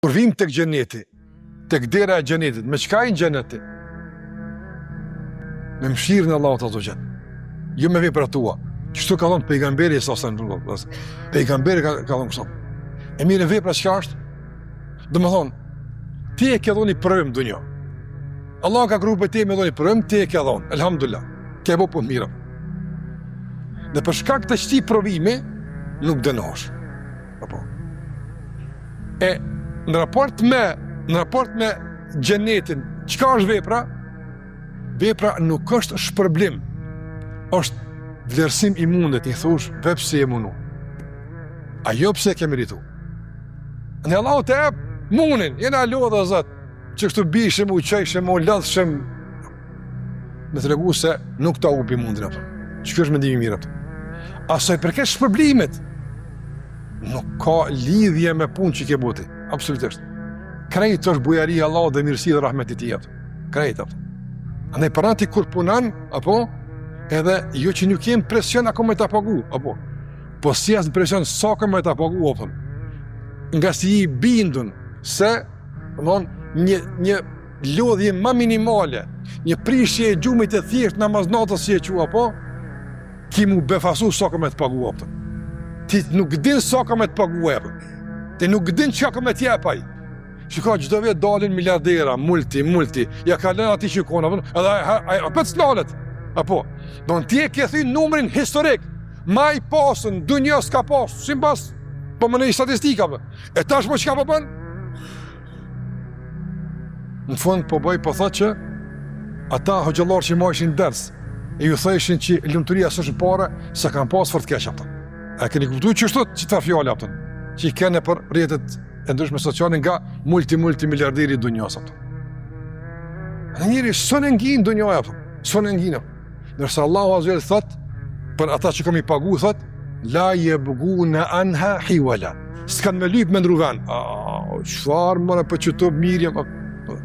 Kur vim tek xheneti, tek dera e xhenetit, me çka i xheneti? Me mëshirën e Allahut azza xal. Jo me veprat tua. Kështu ka thënë pejgamberi sallallahu alaihi wasallam. Pejgamberi ka thënë kështu. E mirë vepra çka është? Domethënë, ti e ke dhënë provim dunjë. Allah ka grupe ti me dhënë provim, ti e ke dhënë. Elhamdulillah. Ke bëu po mirë. Dhe për shkak të këtij provimi nuk dënohesh. Apo. E në raport me xhenetin, çka është vepra? Vepra nuk është shpërblim. Është vlerësim i mundet, i thush, pse e mundu. Ajo pse ke meritu. Në Allahu të jep munin, jena lodha Zot, që kështu bishim, u qejshim, u lodhshim, me të regu se nuk ta upi mundin ato. Që kjo është mendimi mirë ato. Asoj përket shpërblimit, nuk ka lidhje me punë që ke buti, absolutisht. Krejt është bujaria Allah dhe mirësi dhe rahmeti tij ato. Krejt ato. Andaj parati kur punan, apo, edhe jo që nuk kem presion ako me ta pagu, apo, po si as presion sa ka me ta pagu, apo, nga si i bindun se, një lodhje ma minimale, një prishje e gjumit e thjesht namaznatës si e qua, apo, ki mu befasu sa ka me të pagu, apo. Ti nuk din sa ka me të pagu, apo. Ti nuk din që ka me t'jepaj. Shiko, çdo vit dalin miliardera, multi, ja ka lënë ati që kona, edhe apet s'lalet, apo, don ti e ke thënë numrin historik, ma i pasën, dunja s'ka pasë, si mbas, po më në i statistikave, e tash po çka po bën? Në fund po bëj, po thot që, ata hoxhallar që marrin ders, e ju thëshin që lumturia s'është para, se kanë pas fort keq ata. A keni kuptuar çështot që ta fjalë ata, që i kanë për rrjetet e ndryshme sociale nga multimiliarderi i dunjos ato. Në njëri sonë ngin dunjoja ato, sonë ngin. Ndërsa Allahu azza wa jalla thot për ata që kam i pagu thot la yabghuna anha hiwala. S'kan me lyp me ndruvan. Çfarë më po çto mirë apo.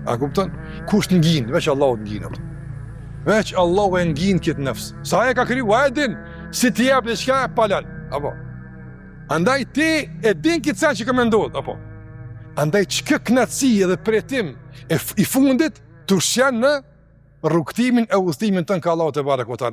A kupton? Kush ngin, veç Allahu ngin ato. Veç Allahu e ngin këtë nefs. Sa e ka kriju din, si ti jap diçka palan, apo. Andaj ti e din këtë sa që ka mendot, apo. Andaj çka knatësi edhe pretim i fundit të shjan në rrugtimin e udhëtimin tën ka Allahu te barekuta.